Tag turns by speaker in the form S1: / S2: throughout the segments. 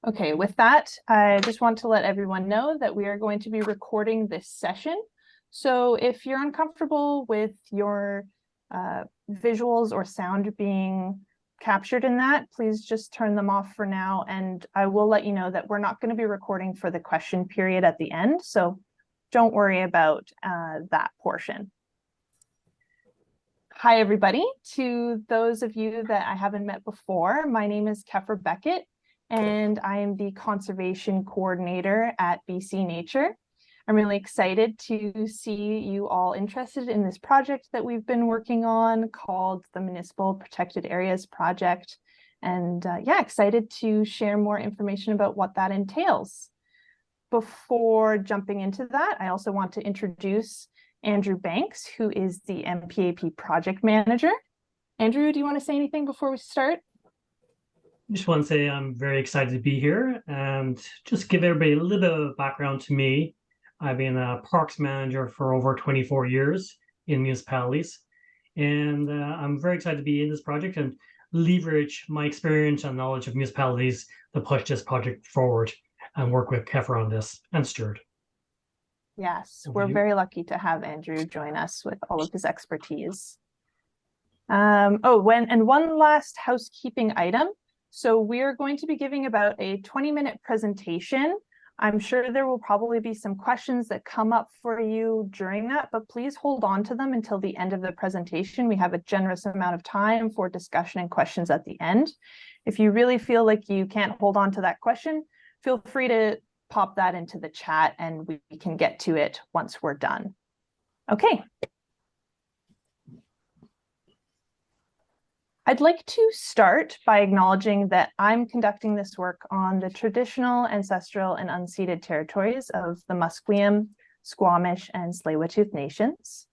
S1: Okay, with that, I just want to let everyone know that we are going to be recording this session. So if you're uncomfortable with your visuals or sound being captured in that, please just turn them off for now. And I will let you know that we're not going to be recording for the question period at the end. So don't worry about that portion. Hi, everybody. To those of you that I haven't met before, my name is Kefra Beckett, and I am the Conservation Coordinator at BC Nature. I'm really excited to see you all interested in this project that we've been working on called the Municipal Protected Areas Project. And yeah, excited to share more information about what that entails. Before jumping into that, I also want to introduce Andrew Banks, who is the MPAP project manager. Andrew, do you want to say anything before we start?
S2: I just want to say I'm very excited to be here and just give everybody a little bit of background to me. I've been a parks manager for over 24 years in municipalities, and I'm very excited to be in this project and leverage my experience and knowledge of municipalities to push this project forward and work with Kefra on this and Stuart.
S1: Yes, we're very lucky to have Andrew join us with all of his expertise. One last housekeeping item. So we're going to be giving about a 20-minute presentation. I'm sure there will probably be some questions that come up for you during that, but please hold on to them until the end of the presentation. We have a generous amount of time for discussion and questions at the end. If you really feel like you can't hold on to that question, feel free to pop that into the chat and we can get to it once we're done. Okay. I'd like to start by acknowledging that I'm conducting this work on the traditional, ancestral, and unceded territories of the Musqueam, Squamish, and Tsleil-Waututh nations,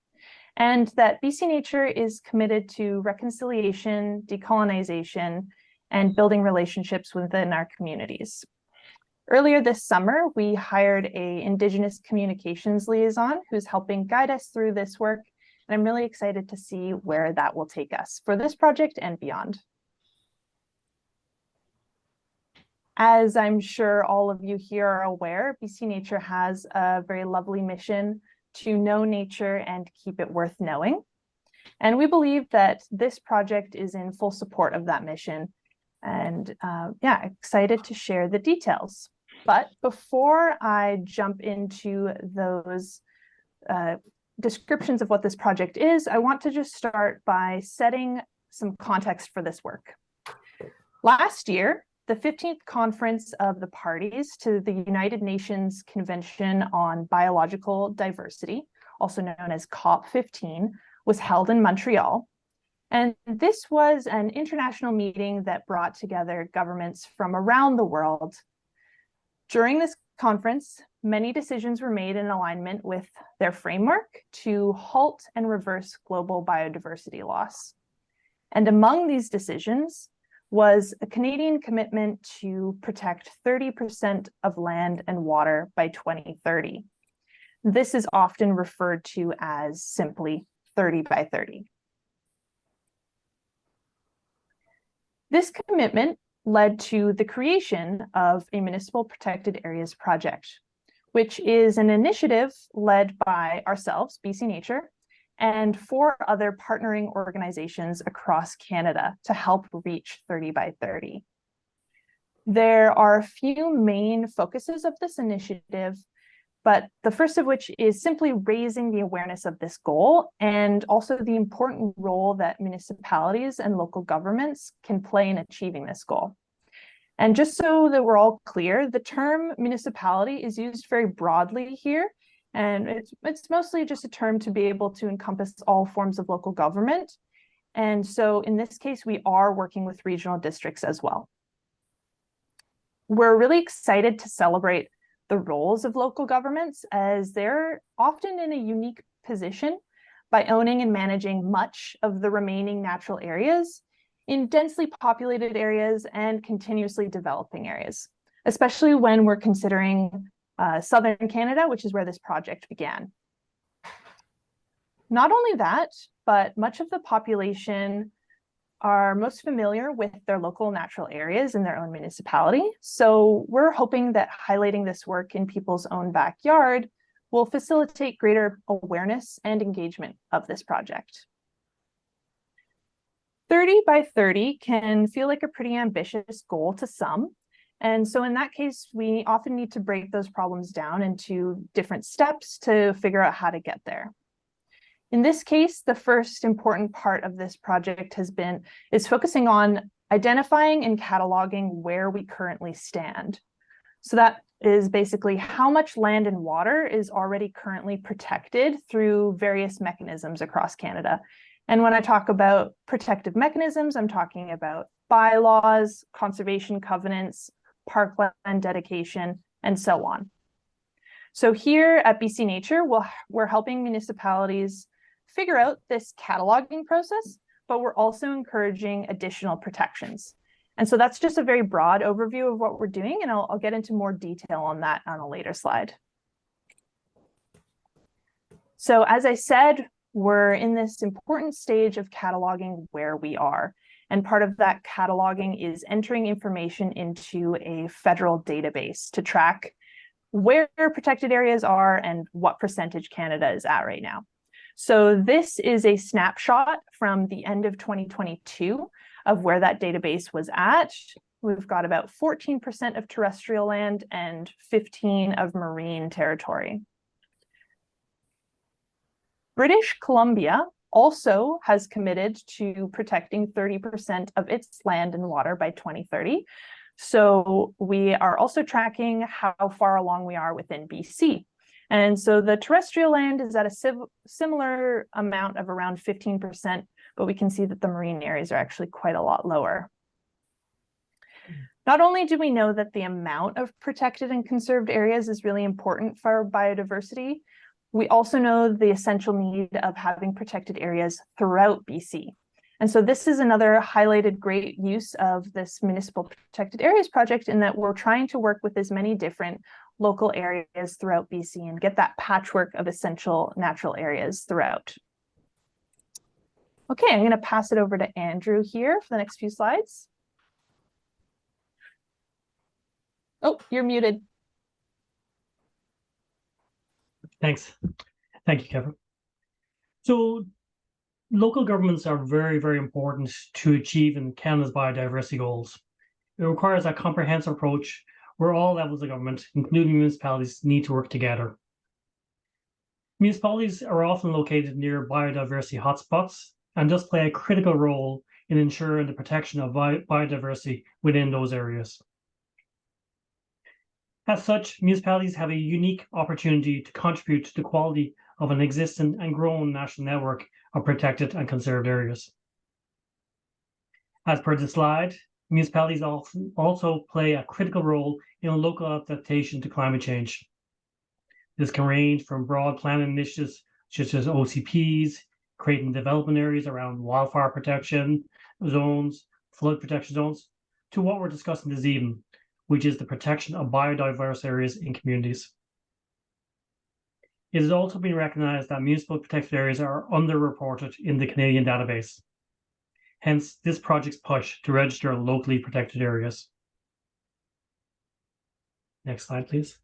S1: and that BC Nature is committed to reconciliation, decolonization, and building relationships within our communities. Earlier this summer, we hired an Indigenous communications liaison who's helping guide us through this work, and I'm really excited to see where that will take us for this project and beyond. As I'm sure all of you here are aware, BC Nature has a very lovely mission to know nature and keep it worth knowing. And we believe that this project is in full support of that mission. And yeah, excited to share the details. But before I jump into those descriptions of what this project is, I want to just start by setting some context for this work. Last year, the 15th conference of the parties to the United Nations Convention on Biological Diversity, also known as COP15, was held in Montreal. And this was an international meeting that brought together governments from around the world. During this conference, many decisions were made in alignment with their framework to halt and reverse global biodiversity loss. And among these decisions was a Canadian commitment to protect 30% of land and water by 2030. This is often referred to as simply 30 by 30. This commitment led to the creation of a Municipal Protected Areas Project, which is an initiative led by ourselves, BC Nature, and 4 other partnering organizations across Canada to help reach 30 by 30. There are a few main focuses of this initiative, but the first of which is simply raising the awareness of this goal and also the important role that municipalities and local governments can play in achieving this goal. And just so that we're all clear, the term municipality is used very broadly here, and it's mostly just a term to be able to encompass all forms of local government. And so in this case, we are working with regional districts as well. We're really excited to celebrate the roles of local governments, as they're often in a unique position by owning and managing much of the remaining natural areas in densely populated areas and continuously developing areas, especially when we're considering southern Canada, which is where this project began. Not only that, but much of the population are most familiar with their local natural areas in their own municipality. So we're hoping that highlighting this work in people's own backyard will facilitate greater awareness and engagement of this project. 30 by 30 can feel like a pretty ambitious goal to some. And so in that case, we often need to break those problems down into different steps to figure out how to get there. In this case, the first important part of this project is focusing on identifying and cataloging where we currently stand. So that is basically how much land and water is already currently protected through various mechanisms across Canada. And when I talk about protective mechanisms, I'm talking about bylaws, conservation covenants, parkland dedication, and so on. So here at BC Nature, we're helping municipalities figure out this cataloging process, but we're also encouraging additional protections. And so that's just a very broad overview of what we're doing, and I'll get into more detail on that on a later slide. So as I said, we're in this important stage of cataloging where we are. And part of that cataloging is entering information into a federal database to track where protected areas are and what percentage Canada is at right now. So this is a snapshot from the end of 2022 of where that database was at. We've got about 14% of terrestrial land and 15% of marine territory. British Columbia also has committed to protecting 30% of its land and water by 2030. So we are also tracking how far along we are within BC. And so the terrestrial land is at a similar amount of around 15%, but we can see that the marine areas are actually quite a lot lower. Not only do we know that the amount of protected and conserved areas is really important for biodiversity, we also know the essential need of having protected areas throughout BC. And so this is another highlighted great use of this Municipal Protected Areas project, in that we're trying to work with as many different local areas throughout BC and get that patchwork of essential natural areas throughout. Okay, I'm going to pass it over to Andrew here for the next few slides. Oh, you're muted.
S2: Thanks. Thank you, Kevin. So local governments are very, very important to achieving Canada's biodiversity goals. It requires a comprehensive approach where all levels of government, including municipalities, need to work together. Municipalities are often located near biodiversity hotspots and thus play a critical role in ensuring the protection of biodiversity within those areas. As such, municipalities have a unique opportunity to contribute to the quality of an existing and growing national network of protected and conserved areas. As per the slide, municipalities also play a critical role in local adaptation to climate change. This can range from broad planning initiatives such as OCPs, creating development areas around wildfire protection zones, flood protection zones, to what we're discussing this evening, which is the protection of biodiverse areas in communities. It has also been recognized that municipal protected areas are underreported in the Canadian database. Hence, this project's push to register locally protected areas. Next slide, please.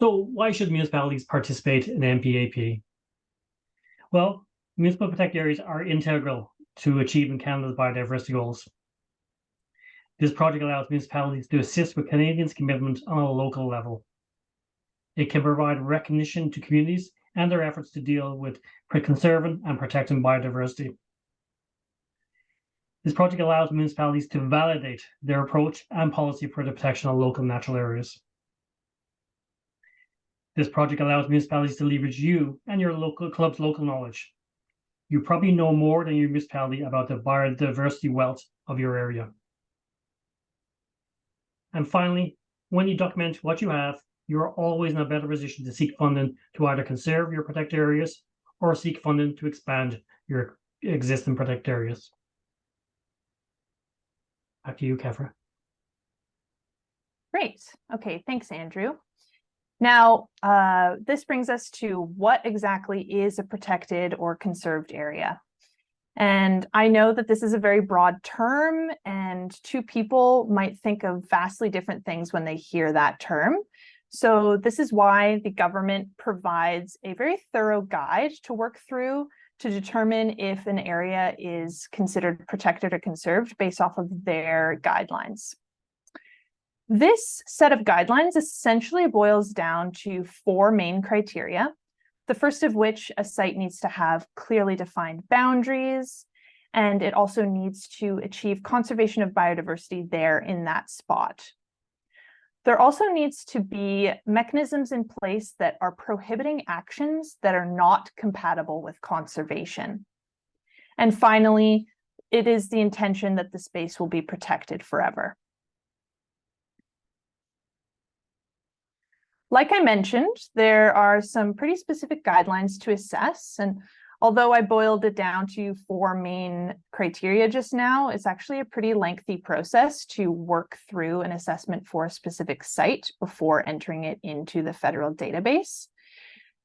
S2: So why should municipalities participate in MPAP? Well, municipal protected areas are integral to achieving Canada's biodiversity goals. This project allows municipalities to assist with Canadians' commitment on a local level. It can provide recognition to communities and their efforts to deal with conserving and protecting biodiversity. This project allows municipalities to validate their approach and policy for the protection of local natural areas. This project allows municipalities to leverage you and your local club's local knowledge. You probably know more than your municipality about the biodiversity wealth of your area. And finally, when you document what you have, you are always in a better position to seek funding to either conserve your protected areas or seek funding to expand your existing protected areas. Back to you, Kefra.
S1: Great. Okay, thanks, Andrew. Now, this brings us to what exactly is a protected or conserved area. And I know that this is a very broad term, and two people might think of vastly different things when they hear that term. So this is why the government provides a very thorough guide to work through to determine if an area is considered protected or conserved based off of their guidelines. This set of guidelines essentially boils down to 4 main criteria. The first of which, a site needs to have clearly defined boundaries, and it also needs to achieve conservation of biodiversity there in that spot. There also needs to be mechanisms in place that are prohibiting actions that are not compatible with conservation. And finally, it is the intention that the space will be protected forever. Like I mentioned, there are some pretty specific guidelines to assess, and although I boiled it down to 4 main criteria just now, it's actually a pretty lengthy process to work through an assessment for a specific site before entering it into the federal database.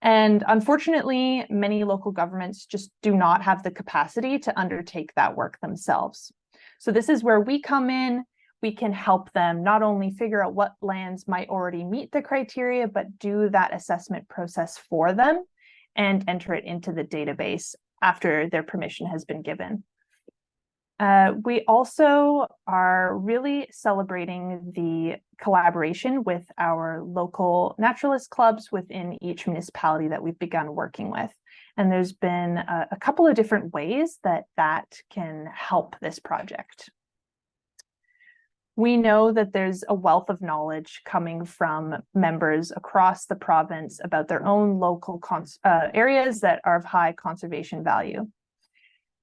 S1: And unfortunately, many local governments just do not have the capacity to undertake that work themselves. So this is where we come in. We can help them not only figure out what lands might already meet the criteria, but do that assessment process for them and enter it into the database after their permission has been given. We also are really celebrating the collaboration with our local naturalist clubs within each municipality that we've begun working with. And there's been a couple of different ways that can help this project. We know that there's a wealth of knowledge coming from members across the province about their own local areas that are of high conservation value.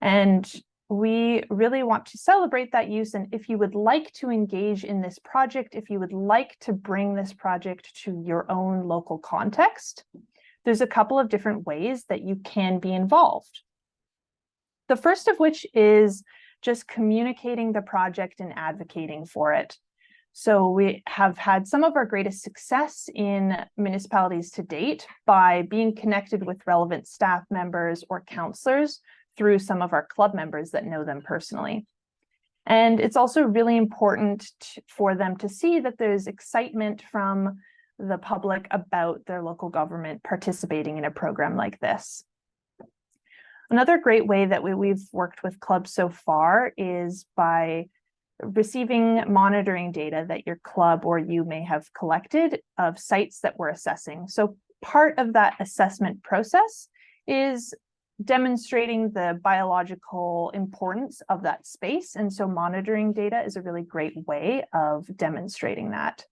S1: And we really want to celebrate that use. And if you would like to engage in this project, if you would like to bring this project to your own local context, there's a couple of different ways that you can be involved. The first of which is just communicating the project and advocating for it. So we have had some of our greatest success in municipalities to date by being connected with relevant staff members or counselors through some of our club members that know them personally. And it's also really important for them to see that there's excitement from the public about their local government participating in a program like this. Another great way that we've worked with clubs so far is by receiving monitoring data that your club or you may have collected of sites that we're assessing. So part of that assessment process is demonstrating the biological importance of that space. And so monitoring data is a really great way of demonstrating that.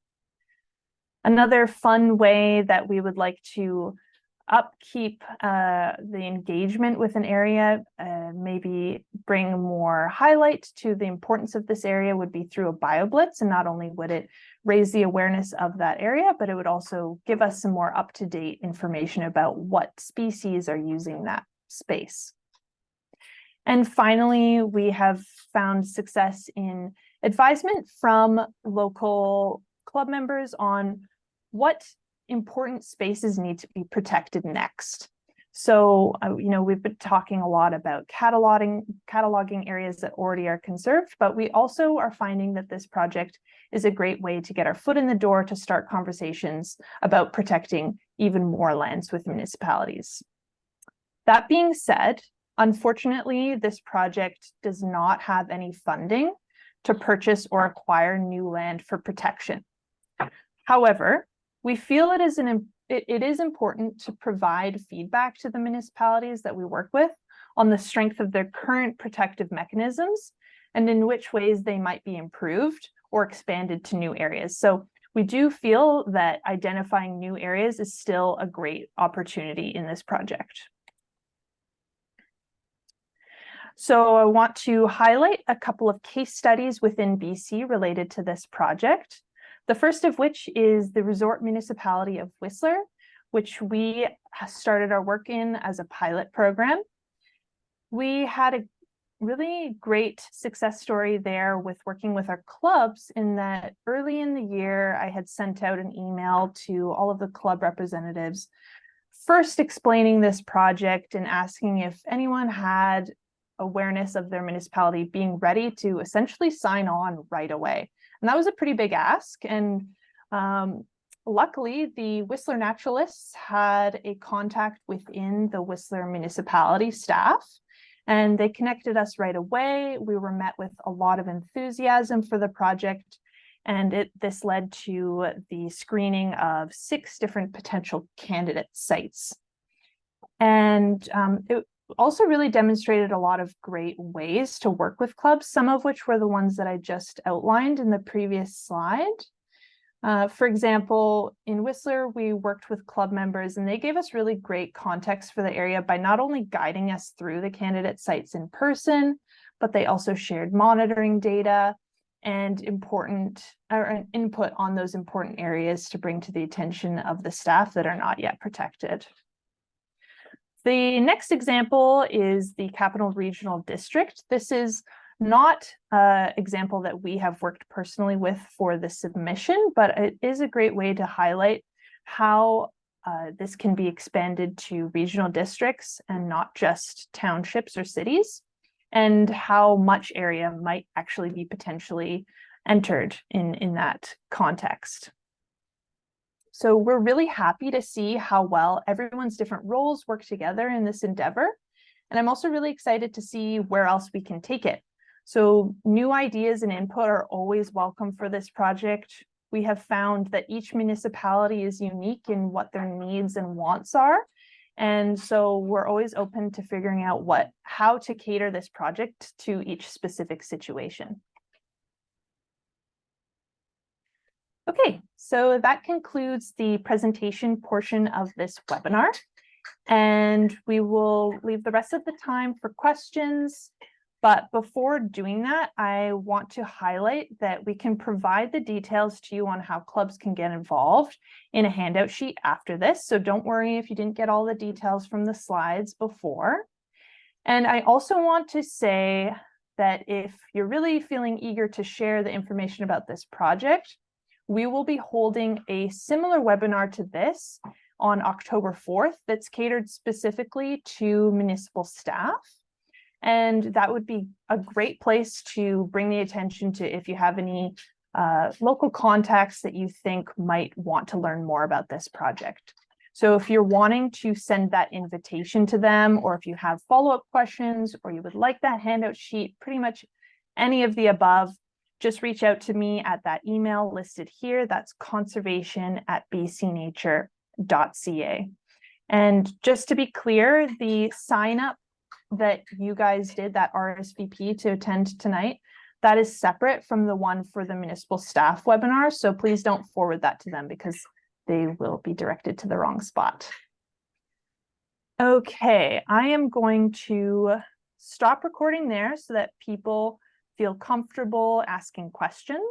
S1: Another fun way that we would like to upkeep the engagement with an area, maybe bring more highlight to the importance of this area would be through a BioBlitz. And not only would it raise the awareness of that area, but it would also give us some more up-to-date information about what species are using that space. And finally, we have found success in advisement from local club members on what important spaces need to be protected next. So, we've been talking a lot about cataloging areas that already are conserved, but we also are finding that this project is a great way to get our foot in the door to start conversations about protecting even more lands with municipalities. That being said, unfortunately, this project does not have any funding to purchase or acquire new land for protection. However, we feel it is important to provide feedback to the municipalities that we work with on the strength of their current protective mechanisms and in which ways they might be improved or expanded to new areas. So we do feel that identifying new areas is still a great opportunity in this project. So I want to highlight a couple of case studies within BC related to this project. The first of which is the resort municipality of Whistler, which we started our work in as a pilot program. We had a really great success story there with working with our clubs in that early in the year, I had sent out an email to all of the club representatives, first explaining this project and asking if anyone had awareness of their municipality being ready to essentially sign on right away. And that was a pretty big ask. And luckily, the Whistler Naturalists had a contact within the Whistler municipality staff, and they connected us right away. We were met with a lot of enthusiasm for the project, and this led to the screening of 6 different potential candidate sites. And it also really demonstrated a lot of great ways to work with clubs, some of which were the ones that I just outlined in the previous slide. For example, in Whistler, we worked with club members and they gave us really great context for the area by not only guiding us through the candidate sites in person, but they also shared monitoring data and input on those important areas to bring to the attention of the staff that are not yet protected. The next example is the Capital Regional District. This is not an example that we have worked personally with for the submission, but it is a great way to highlight how this can be expanded to regional districts and not just townships or cities, and how much area might actually be potentially entered in that context. So we're really happy to see how well everyone's different roles work together in this endeavor. And I'm also really excited to see where else we can take it. So new ideas and input are always welcome for this project. We have found that each municipality is unique in what their needs and wants are. And so we're always open to figuring out how to cater this project to each specific situation. Okay, so that concludes the presentation portion of this webinar, and we will leave the rest of the time for questions. But before doing that, I want to highlight that we can provide the details to you on how clubs can get involved in a handout sheet after this. So don't worry if you didn't get all the details from the slides before. And I also want to say that if you're really feeling eager to share the information about this project, we will be holding a similar webinar to this on October 4th that's catered specifically to municipal staff. And that would be a great place to bring the attention to if you have any local contacts that you think might want to learn more about this project. So if you're wanting to send that invitation to them, or if you have follow-up questions, or you would like that handout sheet, pretty much any of the above, just reach out to me at that email listed here. That's conservation@bcnature.ca. And just to be clear, the sign up that you guys did, that RSVP to attend tonight, that is separate from the one for the municipal staff webinar. So please don't forward that to them because they will be directed to the wrong spot. Okay, I am going to stop recording there so that people feel comfortable asking questions.